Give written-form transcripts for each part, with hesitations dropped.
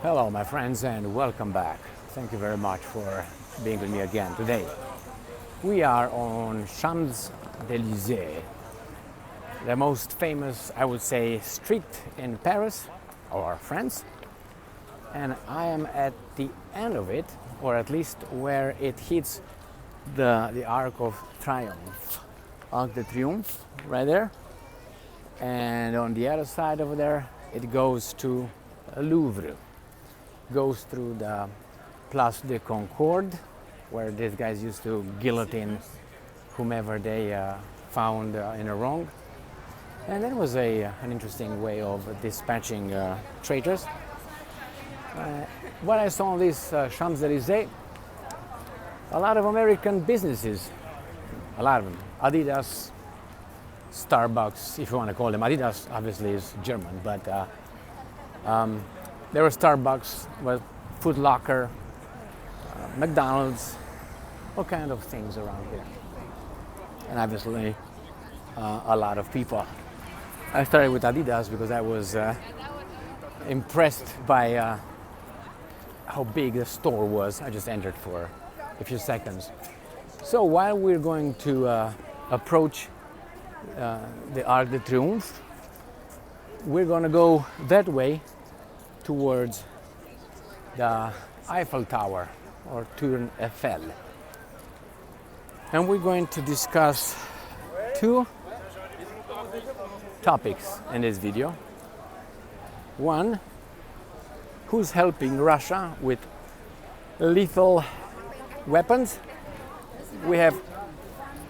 Hello, my friends, and welcome back. Thank you very much for being with me again today. We are on Champs-Élysées, the most famous, I would say, street in Paris, or France. And I am at the end of it, or at least where it hits the Arc of Triomphe, Arc de Triomphe, right there. And on the other side over there, it goes to Louvre, goes through the Place de Concorde, where these guys used to guillotine whomever they found in a wrong. And that was an interesting way of dispatching traitors. What I saw on this Champs-Élysées, a lot of American businesses, a lot of them, Adidas, Starbucks, if you want to call them. Adidas obviously is German, but there were Starbucks, Foot Locker, McDonald's, all kind of things around here. And obviously a lot of people. I started with Adidas because I was impressed by how big the store was. I just entered for a few seconds. So while we're going to approach the Arc de Triomphe, we're going to go that way towards the Eiffel Tower, or Tour Eiffel. And we're going to discuss two topics in this video. One, who's helping Russia with lethal weapons? We have,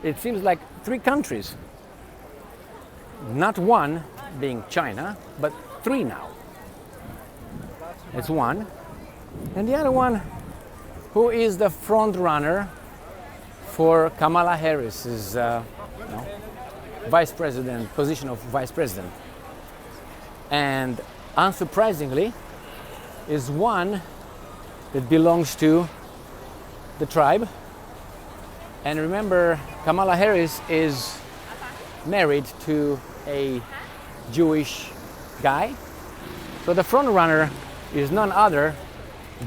it seems like, 3 countries. Not one being China, but 3 now. It's one. And the other one, who is the front runner for Kamala Harris's vice president, position of vice president. And unsurprisingly, is one that belongs to the tribe. And remember, Kamala Harris is married to a Jewish guy. So the front runner is none other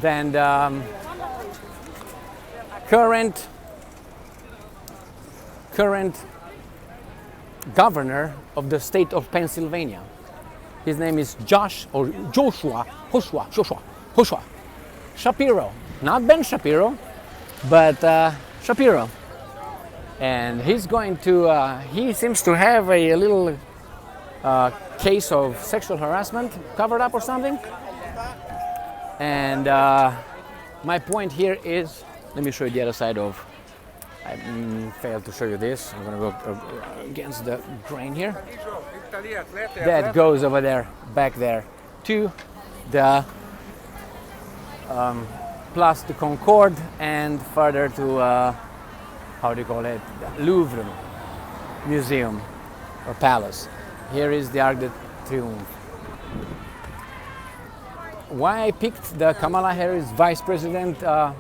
than the current governor of the state of Pennsylvania. His name is Joshua Shapiro. Not Ben Shapiro, but Shapiro. And he's going to, he seems to have a little case of sexual harassment covered up or something. And my point here is, let me show you the other side of, I failed to show you this. I'm going to go against the grain here. That goes over there, back there, to the Place de Concorde and further to, how do you call it, the Louvre Museum or Palace. Here is the Arc de Triomphe. Why I picked the Kamala Harris vice president, can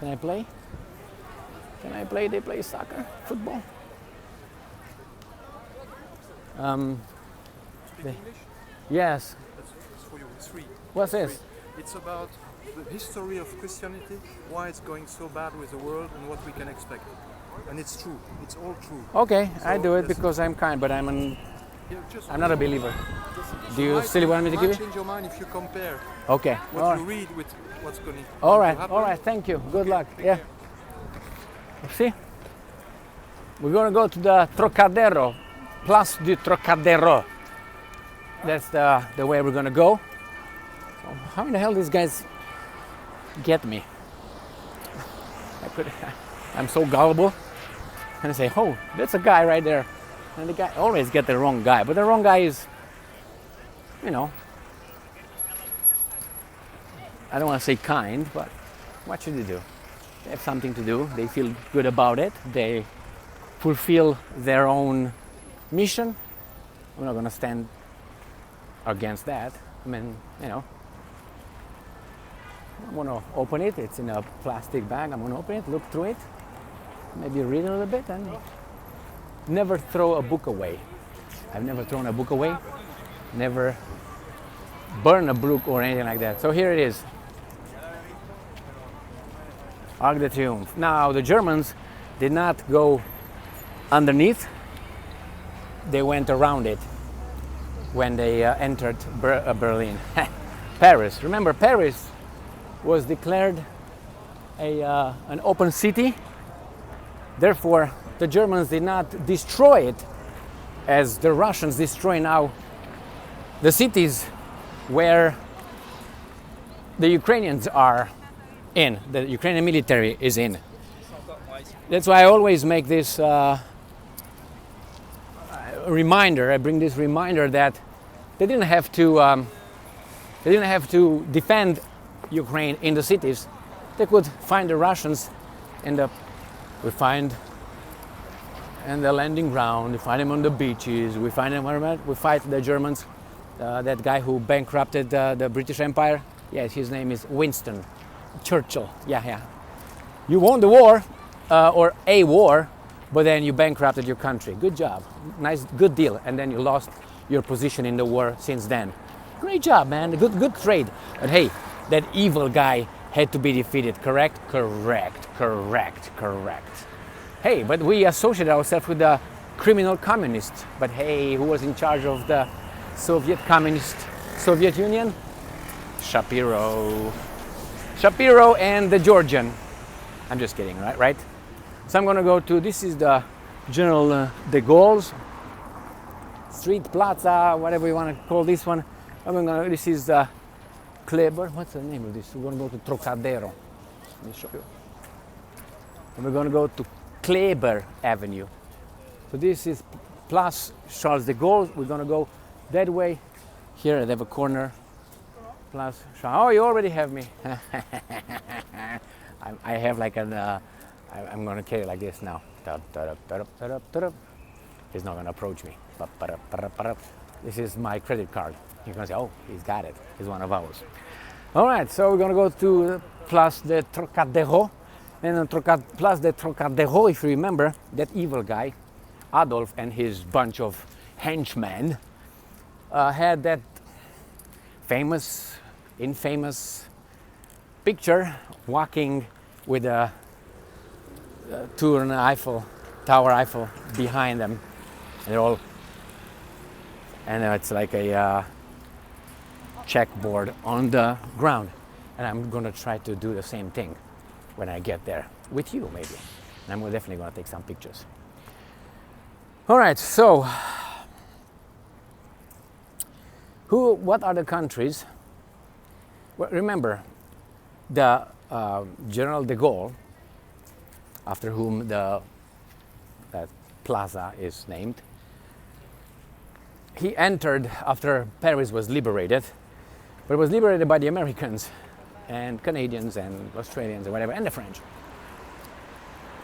I play? Can I play? They play soccer, football. Yes. It's for you. It's free. What's this? It's about the history of Christianity, why it's going so bad with the world, and what we can expect. And it's true. It's all true. Okay, so I do it because I'm kind, but I'm not a believer. Do you still want me to give it? Change your mind if you compare. Okay. What you read with what's going to happen. All right. Thank you. Good luck. Yeah. See, we're going to go to the Trocadero, Place du Trocadero. That's the way we're going to go. So how in the hell these guys get me? I'm so gullible. And I say, oh, that's a guy right there. And the guy always get the wrong guy. But the wrong guy is, you know, I don't want to say kind, but what should they do? They have something to do. They feel good about it. They fulfill their own mission. I'm not going to stand against that. I mean, you know, I'm going to open it. It's in a plastic bag. I'm going to open it, look through it, maybe read a little bit, and never throw a book away. I've never thrown a book away. never burn a book or anything like that. So here it is, Arc de Triomphe. Now the Germans did not go underneath, they went around it when they entered Berlin. Paris, remember Paris was declared an open city, therefore the Germans did not destroy it as the Russians destroy now the cities where the Ukrainians are in, the Ukrainian military is in. That's why I always make this reminder. I bring this reminder that they didn't have to defend Ukraine in the cities. They could find the Russians in the landing ground. We find them on the beaches. We find them. We fight the Germans. That guy who bankrupted the British Empire. Yes, his name is Winston Churchill. Yeah. You won the war, or a war, but then you bankrupted your country. Good job. Nice, good deal. And then you lost your position in the war since then. Great job, man. Good trade. But hey, that evil guy had to be defeated, correct? Correct. Hey, but we associate ourselves with the criminal communists. But hey, who was in charge of the Soviet Union? Shapiro and the Georgian. I'm just kidding, right? So I'm gonna go to, this is the General de Gaulle's street, plaza, whatever you want to call this one. This is the Kleber, what's the name of this? We're gonna go to Trocadero. Let me show you. And we're gonna go to Kleber Avenue. So this is Place Charles de Gaulle. We're gonna go that way. Here they have a corner. Place Charles. Oh, you already have me. I have like an, I'm gonna carry like this now. He's not gonna approach me. This is my credit card. You're gonna say, oh, he's got it. He's one of ours. All right, so we're gonna go to Place de Trocadero. And on Place de Trocadero, if you remember, that evil guy, Adolf, and his bunch of henchmen had that infamous picture walking with a Tower Eiffel behind them. And they're all, and it's like a checkboard on the ground. And I'm gonna try to do the same thing when I get there with you, maybe. And I'm definitely gonna take some pictures. All right, so what are the countries? Well, remember, the General de Gaulle, after whom that plaza is named, he entered after Paris was liberated, but it was liberated by the Americans and Canadians and Australians and whatever, and the French.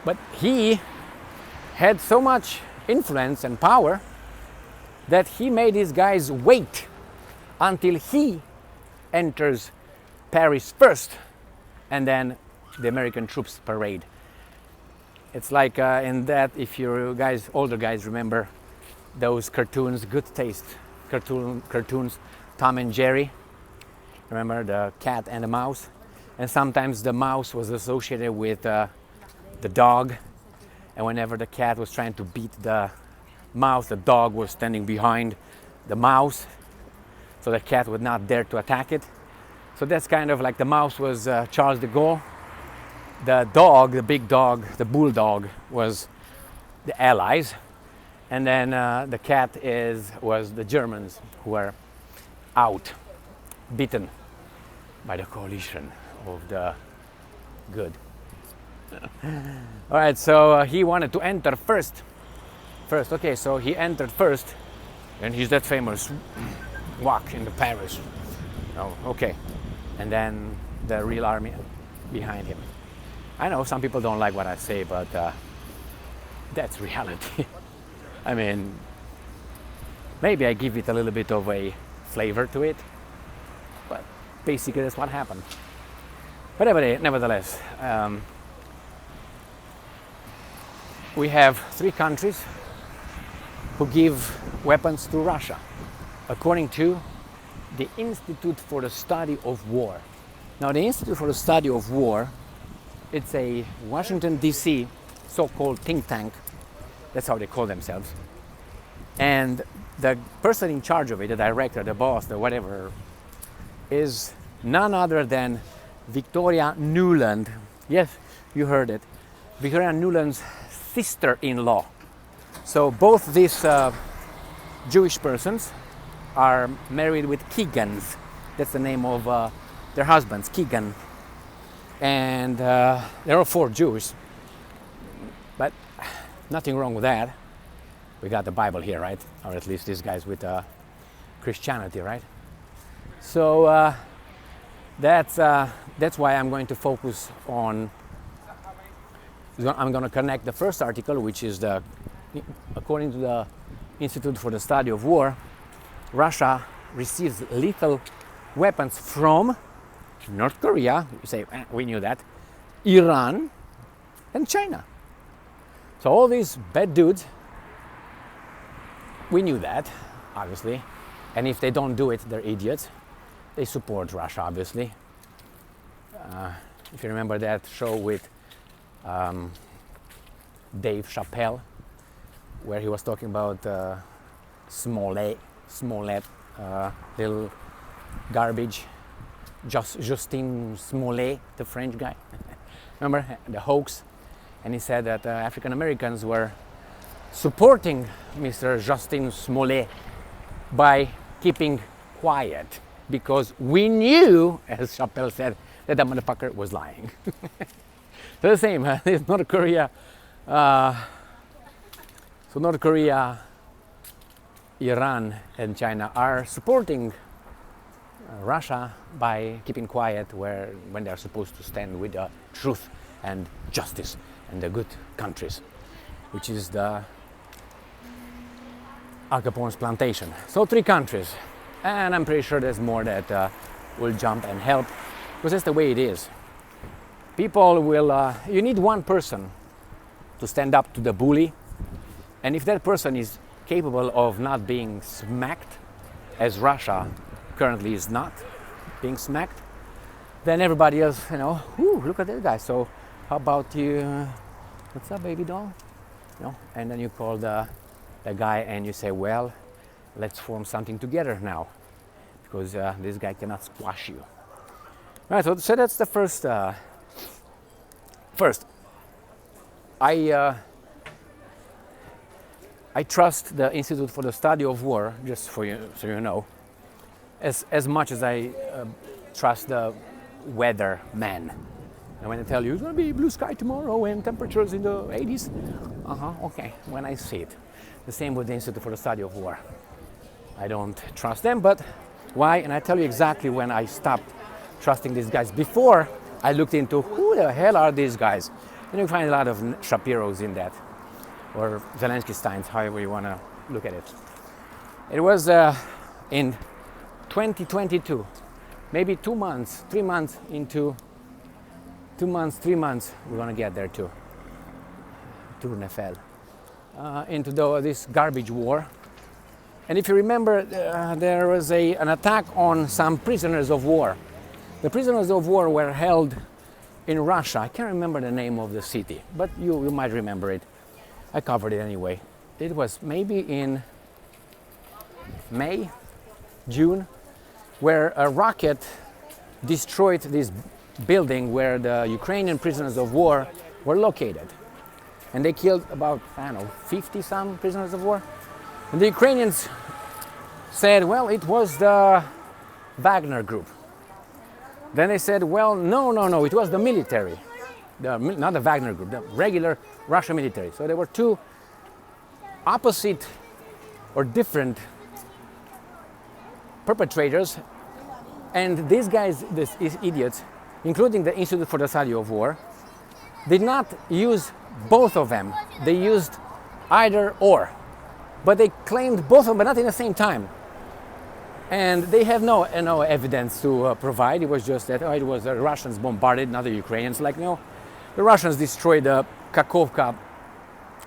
But he had so much influence and power that he made his guys wait until he enters Paris first, and then the American troops parade. It's like in that, if you guys, older guys, remember those cartoons, good taste cartoons, Tom and Jerry. Remember the cat and the mouse? And sometimes the mouse was associated with the dog. And whenever the cat was trying to beat the mouse, the dog was standing behind the mouse, so the cat would not dare to attack it. So that's kind of like the mouse was Charles de Gaulle. The dog, the big dog, the bulldog, was the Allies. And then the cat was the Germans, who were out, beaten by the coalition of the good. All right, so he wanted to enter first. Okay, so he entered first, and he's that famous walk into Paris. Oh, okay. And then the real army behind him. I know some people don't like what I say, but that's reality. I mean, maybe I give it a little bit of a flavor to it, but basically that's what happened. But nevertheless, we have 3 countries who give weapons to Russia. according to the Institute for the Study of War. Now, the Institute for the Study of War, it's a Washington, D.C. so-called think tank. That's how they call themselves. And the person in charge of it, the director, the boss, the whatever, is none other than Victoria Nuland. Yes, you heard it. Victoria Nuland's sister-in-law. So both these Jewish persons are married with Keegans. That's the name of their husbands, Keegan. And there are 4 Jews. But nothing wrong with that. We got the Bible here, right? Or at least these guys with Christianity, right? So that's why I'm going to focus on. I'm going to connect the first article, which is according to the Institute for the Study of War, Russia receives lethal weapons from North Korea. You say, we knew that. Iran and China. So all these bad dudes, we knew that, obviously. And if they don't do it, they're idiots. They support Russia, obviously. If you remember that show with Dave Chappelle, where he was talking about Smollett, little garbage, Justin Smollett, the French guy. Remember the hoax? And he said that African Americans were supporting Mr. Justin Smollett by keeping quiet because we knew, as Chappelle said, that the motherfucker was lying. So the same, North Korea. So North Korea, Iran, and China are supporting Russia by keeping quiet when they are supposed to stand with the truth and justice and the good countries, which is the Al Capone's plantation. So 3 countries, and I'm pretty sure there's more that will jump and help, because that's the way it is. People will, you need one person to stand up to the bully, and if that person is capable of not being smacked, as Russia currently is not being smacked, then everybody else, whoo, look at that guy. So how about you, what's up, baby doll? And then you call the guy and you say, well, let's form something together now, because this guy cannot squash you. Right, so that's the first. First, I trust the Institute for the Study of War, just for you, so you know, as much as I trust the weather man. And when they tell you it's going to be blue sky tomorrow and temperatures in the 80s, okay, when I see it. The same with the Institute for the Study of War. I don't trust them, but why? And I tell you exactly when I stopped trusting these guys. Before, I looked into who the hell are these guys. And you find a lot of Shapiros in that, or Zelensky Steins, however you want to look at it. It was in 2022, maybe 2 months, 3 months into 2 months, 3 months, we're going to get there too. Tournefel. Into this garbage war. And if you remember, there was an attack on some prisoners of war. The prisoners of war were held in Russia. I can't remember the name of the city, but you might remember it. I covered it anyway. It was maybe in May, June, where a rocket destroyed this building where the Ukrainian prisoners of war were located. And they killed about, 50 some prisoners of war. And the Ukrainians said, well, it was the Wagner group. Then they said, well, no, it was the military. Not the Wagner group, the regular Russian military. So there were 2 opposite or different perpetrators. And these guys, these idiots, including the Institute for the Study of War, did not use both of them. They used either or. But they claimed both of them, but not in the same time. And they have no evidence to provide. It was just that it was the Russians bombarded, not the Ukrainians. Like, the Russians destroyed the Kakhovka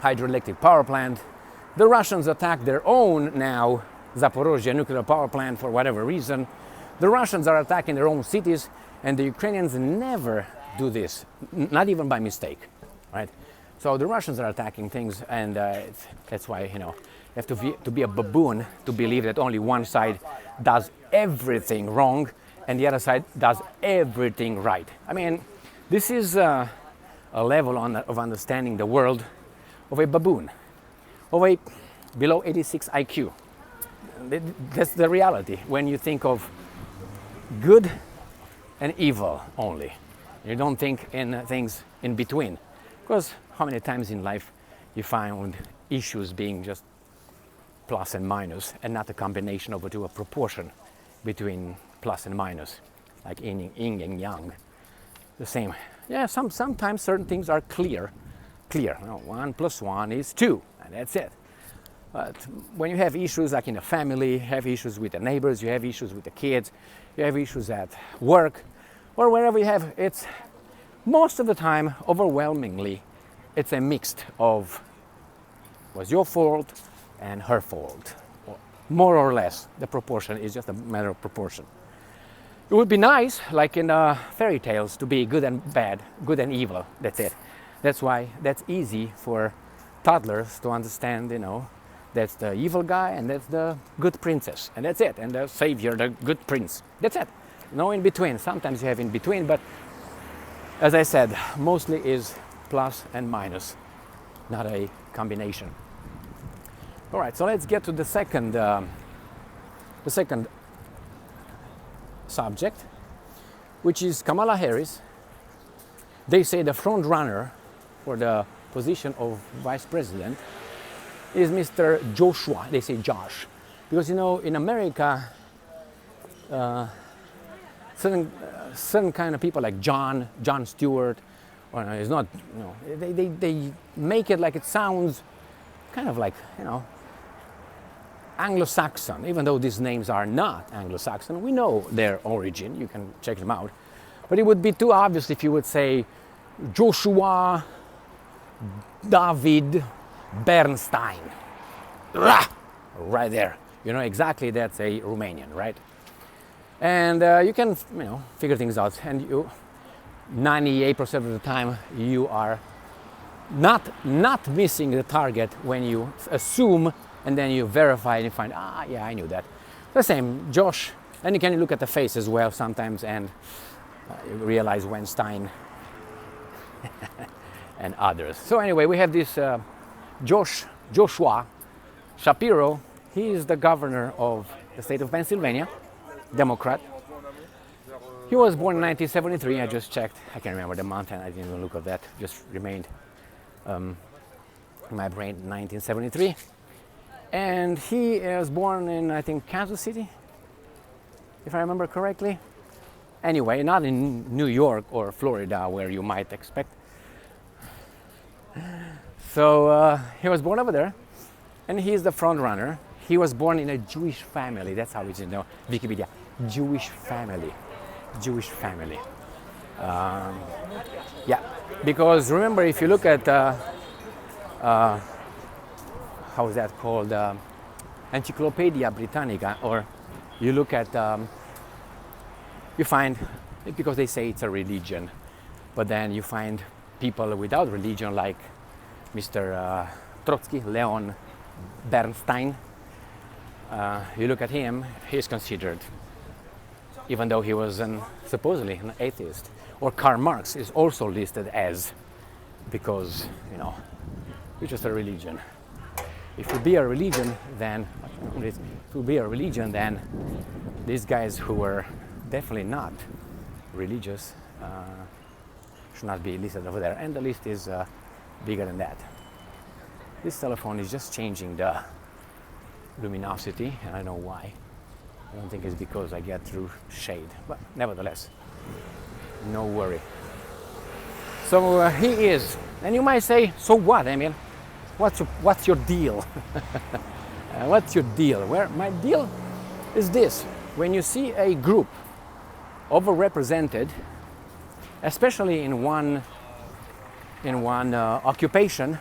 hydroelectric power plant. The Russians attacked their own now Zaporozhye nuclear power plant for whatever reason. The Russians are attacking their own cities, and the Ukrainians never do this, not even by mistake, right? So the Russians are attacking things, and that's why, you know, you have to be a baboon to believe that only one side does everything wrong and the other side does everything right. I mean, this is a level of understanding the world of a baboon, of a below 86 IQ. That's the reality when you think of good and evil only. You don't think in things in between. Because how many times in life you find issues being just plus and minus and not a combination of the two, a proportion between plus and minus, like yin and yang. The same. Yeah, sometimes certain things are clear. You know, 1 + 1 is 2, and that's it. But when you have issues like in a family, you have issues with the neighbors, you have issues with the kids, you have issues at work, or wherever you have, it's most of the time, overwhelmingly, it's a mix of was your fault and her fault. More or less, the proportion is just a matter of proportion. It would be nice, like in fairy tales, to be good and bad, good and evil. That's it. That's why that's easy for toddlers to understand, you know, that's the evil guy and that's the good princess. And that's it. And the savior, the good prince. That's it. No in between. Sometimes you have in between, but as I said, mostly is plus and minus, not a combination. All right, so let's get to the second subject, which is Kamala Harris. They say the front runner for the position of vice president is Mr. Joshua. They say Josh, because you know in America, certain kind of people like John Stewart, or no, it's not. You know, they make it like it sounds kind of like, you know, Anglo-Saxon, even though these names are not Anglo-Saxon. We know their origin, you can check them out. But it would be too obvious if you would say Joshua David Bernstein. Right there. You know exactly that's a Romanian, right? And you can, you know, figure things out. And you, 98% of the time, you are not missing the target when you assume and then you verify and you find, yeah, I knew that. The same, Josh. And you can look at the face as well sometimes and you realize Weinstein and others. So anyway, we have this Joshua Shapiro. He is the governor of the state of Pennsylvania, Democrat. He was born in 1973. I just checked. I can't remember the month and I didn't even look at that. Just remained in my brain, 1973. And he was born in, I think, Kansas City, if I remember correctly. Anyway, not in New York or Florida, where you might expect. So he was born over there, and he's the front runner. He was born in a Jewish family. That's how it's in Wikipedia. Jewish family. Yeah, because remember, if you look at how is that called? Encyclopedia Britannica, or you look at, you find, because they say it's a religion, but then you find people without religion like Mr. Trotsky, Leon Bernstein. You look at him, he's considered, even though he was supposedly an atheist. Or Karl Marx is also listed as, because, you know, it's just a religion. If it be a religion, then these guys who were definitely not religious should not be listed over there. And the list is bigger than that. This telephone is just changing the luminosity, and I don't know why. I don't think it's because I get through shade, but nevertheless, no worry. So he is, and you might say, so what? I mean, what's your deal? What's your deal? Well, my deal is this: when you see a group overrepresented, especially in one occupation,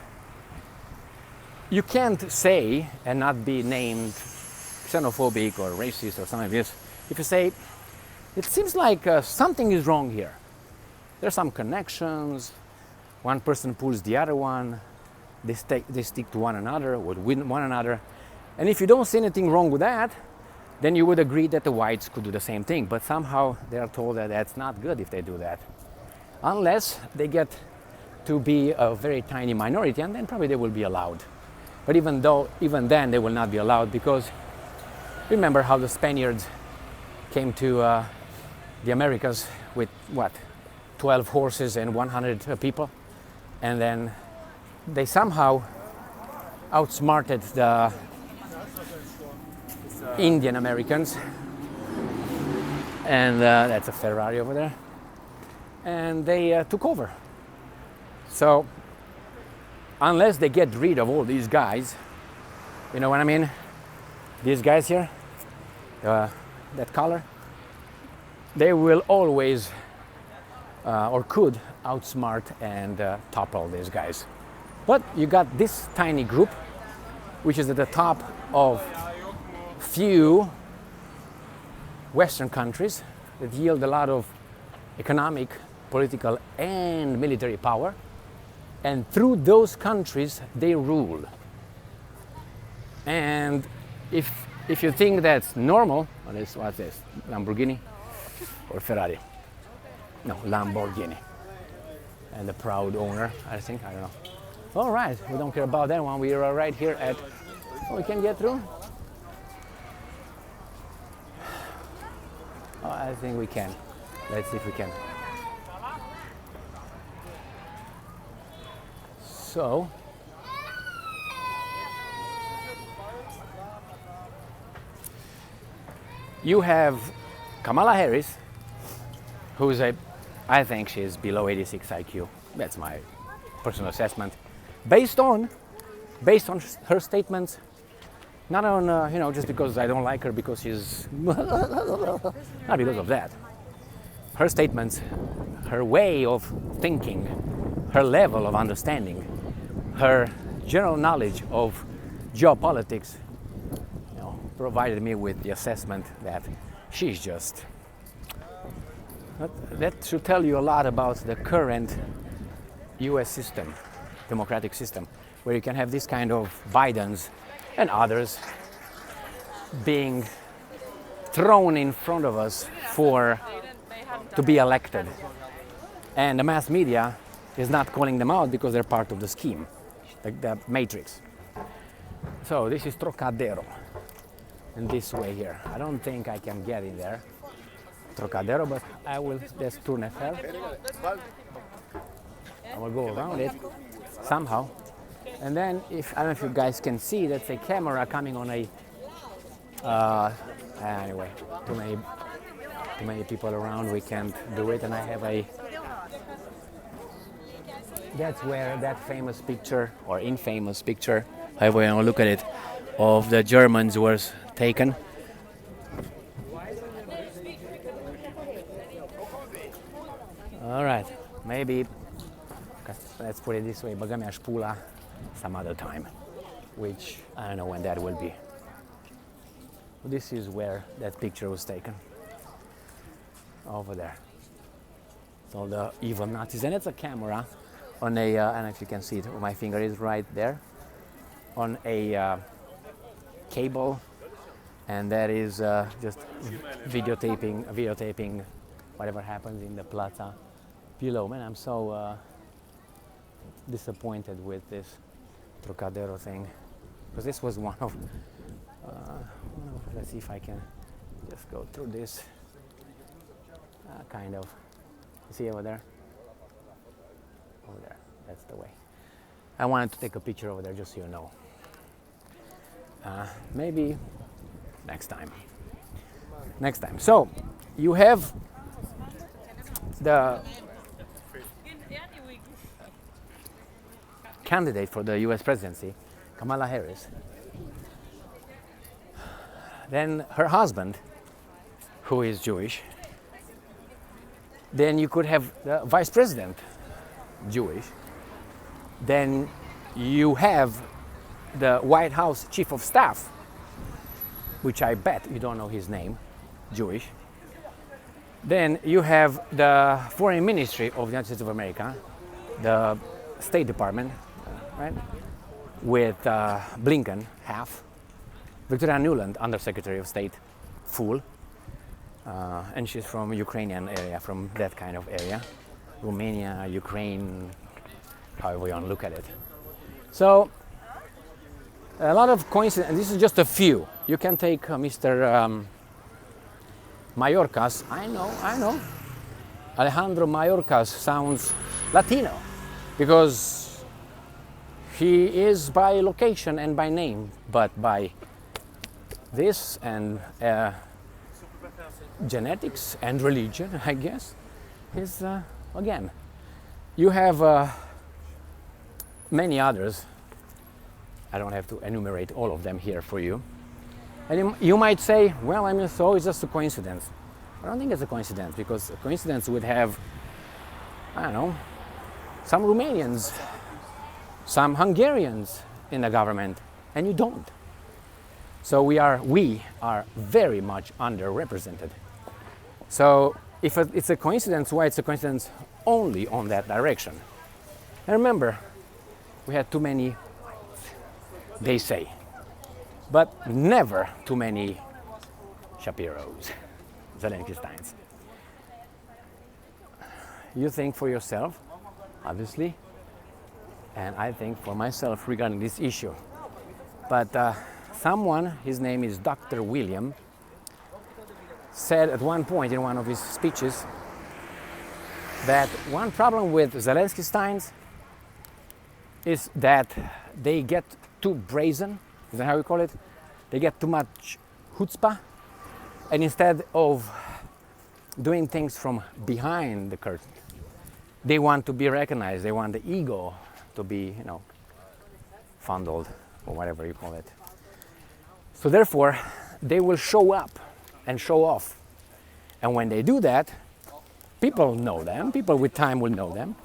you can't say and not be named xenophobic or racist or something like this, if you say, it seems like something is wrong here. There's some connections, one person pulls the other one, they stick to one another, would win one another. And if you don't see anything wrong with that, then you would agree that the whites could do the same thing. But somehow they are told that that's not good if they do that. Unless they get to be a very tiny minority, and then probably they will be allowed. But even then they will not be allowed, because remember how the Spaniards came to the Americas with what, 12 horses and 100 people, and then they somehow outsmarted the Indian Americans, and that's a Ferrari over there, and they took over. So unless they get rid of all these guys, you know what I mean, these guys here, that color, they will always or could outsmart and topple these guys. But you got this tiny group, which is at the top of few Western countries that yield a lot of economic, political, and military power. And through those countries, they rule. And if you think that's normal, what's this, Lamborghini or Ferrari? No, Lamborghini. And the proud owner, I think, I don't know. All right, we don't care about that one. We are right here at, oh, we can get through? Oh, I think we can. Let's see if we can. So, you have Kamala Harris, who's I think she's below 86 IQ. That's my personal assessment, based on her statements. Not on just because I don't like her, because she's not because of that. Her statements, her way of thinking, her level of understanding, her general knowledge of geopolitics, provided me with the assessment that she's just. That should tell you a lot about the current U.S. system, democratic system, where you can have this kind of Bidens and others being thrown in front of us to be elected. And the mass media is not calling them out because they're part of the scheme, like the matrix. So this is Trocadero, in this way here. I don't think I can get in there, Trocadero, but I will just turn it out. I will go around it somehow. And then, I don't know if you guys can see, that's a camera coming on a, anyway, too many people around, we can't do it. And I have that's where that famous picture, or infamous picture, however you want to look at it, of the Germans was taken. All right, maybe, let's put it this way, bagami až pula some other time, which I don't know when that will be. This is where that picture was taken, over there. So the evil Nazis, and it's a camera on a, I don't know if you can see it, my finger is right there, on a cable, and that is just videotaping whatever happens in the plaza below. Man, I'm so disappointed with this Trocadero thing, because this was one of, let's see if I can just go through this, kind of, you see over there? Over there, that's the way. I wanted to take a picture over there just so you know. Maybe next time. So, you have the candidate for the US presidency, Kamala Harris. Then her husband, who is Jewish. Then you could have the vice president, Jewish. Then you have the White House chief of staff, which I bet you don't know his name, Jewish. Then you have the Foreign Ministry of the United States of America, the State Department, right? With Blinken, half. Victoria Nuland, Undersecretary of State, full. And she's from Ukrainian area, from that kind of area. Romania, Ukraine, however you want to look at it. So, a lot of coincidences, and this is just a few. You can take Mr. Mayorkas. I know. Alejandro Mayorkas sounds Latino because he is by location and by name, but by this and genetics and religion, I guess, is again. You have many others. I don't have to enumerate all of them here for you. And you might say, well, I mean, so it's just a coincidence. I don't think it's a coincidence, because a coincidence would have, I don't know, some Romanians, some Hungarians in the government, and you don't. So we are very much underrepresented. So if it's a coincidence, why it's a coincidence only on that direction? And remember, we had too many whites, they say, but never too many Shapiros, Zelensky Steins. You think for yourself, obviously, and I think for myself regarding this issue. But someone, his name is Dr. William, said at one point in one of his speeches that one problem with Zelensky Steins is that they get too brazen. Is that how we call it? They get too much chutzpah, and instead of doing things from behind the curtain, they want to be recognized. They want the ego to be, fondled, or whatever you call it. So therefore, they will show up and show off. And when they do that, people know them. People with time will know them,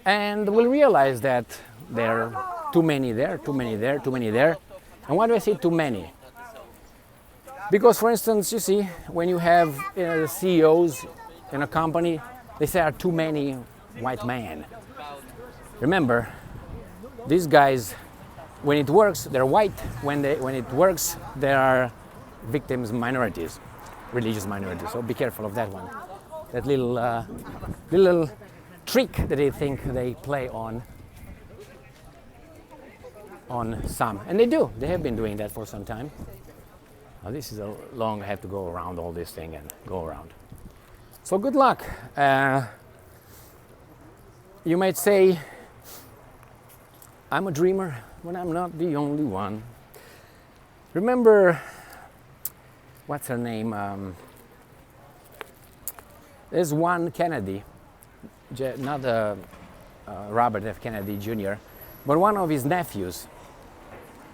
and will realize that there are too many there, too many there, too many there. And why do I say too many? Because, for instance, you see, when you have CEOs in a company, they say there are too many white men. Remember, these guys, when it works, they're white. When it works, there are victims, minorities, religious minorities. So be careful of that one. That little trick that they think they play on some, and they do. They have been doing that for some time. Now this is a long. I have to go around all this thing and go around. So good luck. You might say, I'm a dreamer when I'm not the only one. Remember, what's her name? There's one Kennedy, not Robert F. Kennedy Jr., but one of his nephews,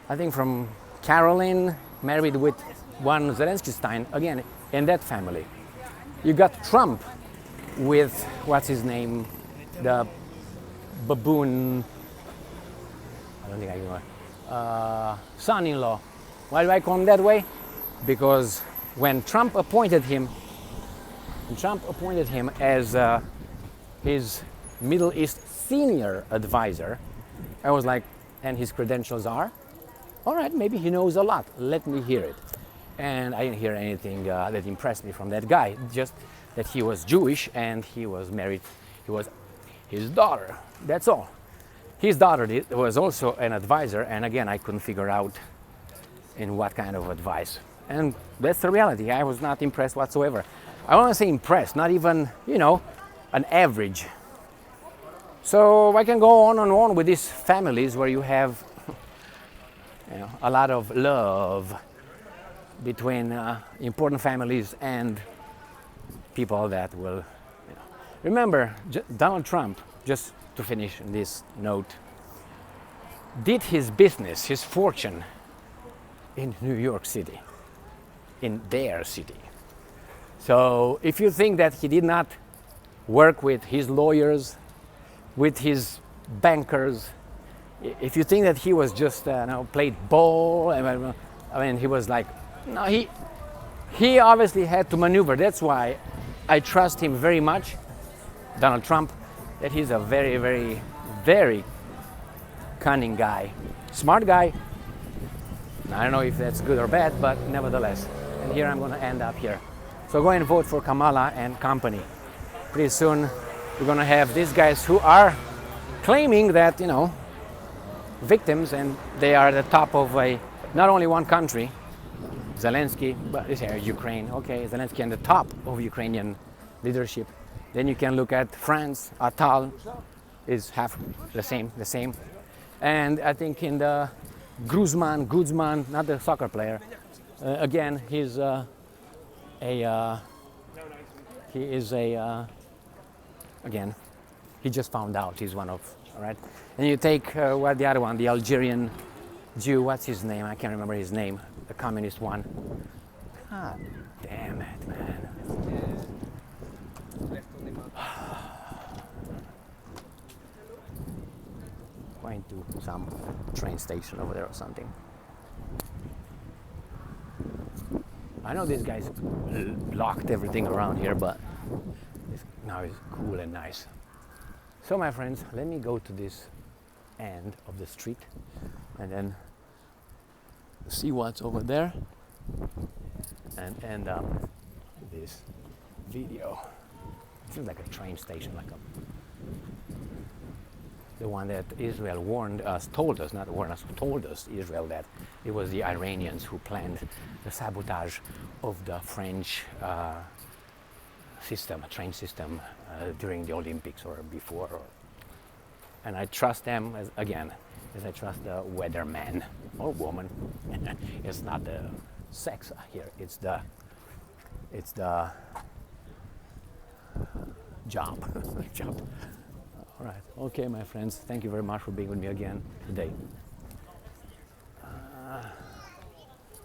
I think from Caroline, married with one Zelensky Stein, again, in that family. You got Trump with, what's his name, the baboon, I don't think I know, son-in-law. Why do I call him that way? Because when Trump appointed him as his Middle East senior advisor, I was like, and his credentials are? All right, maybe he knows a lot. Let me hear it. And I didn't hear anything that impressed me from that guy, just that he was Jewish and he was married. He was his daughter. That's all. His daughter was also an advisor, and again, I couldn't figure out in what kind of advice. And that's the reality. I was not impressed whatsoever. I want to say impressed, not even, an average. So I can go on and on with these families where you have a lot of love between important families and people that will, Remember, Donald Trump, just to finish this note, did his business, his fortune in New York City, in their city. So if you think that he did not work with his lawyers, with his bankers, if you think that he was just played ball, I mean, he was like No, he obviously had to maneuver. That's why I trust him very much, Donald Trump, that he's a very, very, very cunning guy, smart guy. I don't know if that's good or bad, but nevertheless. And here I'm going to end up here. So go and vote for Kamala and company. Pretty soon we're going to have these guys who are claiming that, you know, victims, and they are the top of not only one country, Zelensky, but this here, Ukraine. Okay, Zelensky on the top of Ukrainian leadership. Then you can look at France. Attal is half the same. And I think in the Guzman, not the soccer player. Again, he's again, he just found out he's one of, all right? And you take what the other one, the Algerian Jew, what's his name? I can't remember his name, the communist one. God damn it, man. Going to some train station over there or something. I know these guys locked everything around here, but now it's cool and nice. So my friends, let me go to this end of the street and then see what's over there and end up this video. It seems like a train station, like the one that Israel told us, Israel, that it was the Iranians who planned the sabotage of the French train system during the Olympics or before. And I trust them as I trust the weatherman or woman. It's not the sex here, it's the job. All right. Okay, my friends. Thank you very much for being with me again today.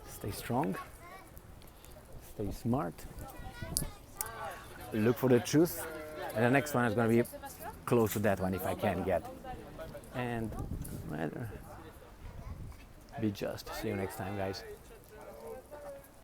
Stay strong. Stay smart. Look for the truth. And the next one is going to be close to that one if I can get. And be just. See you next time, guys.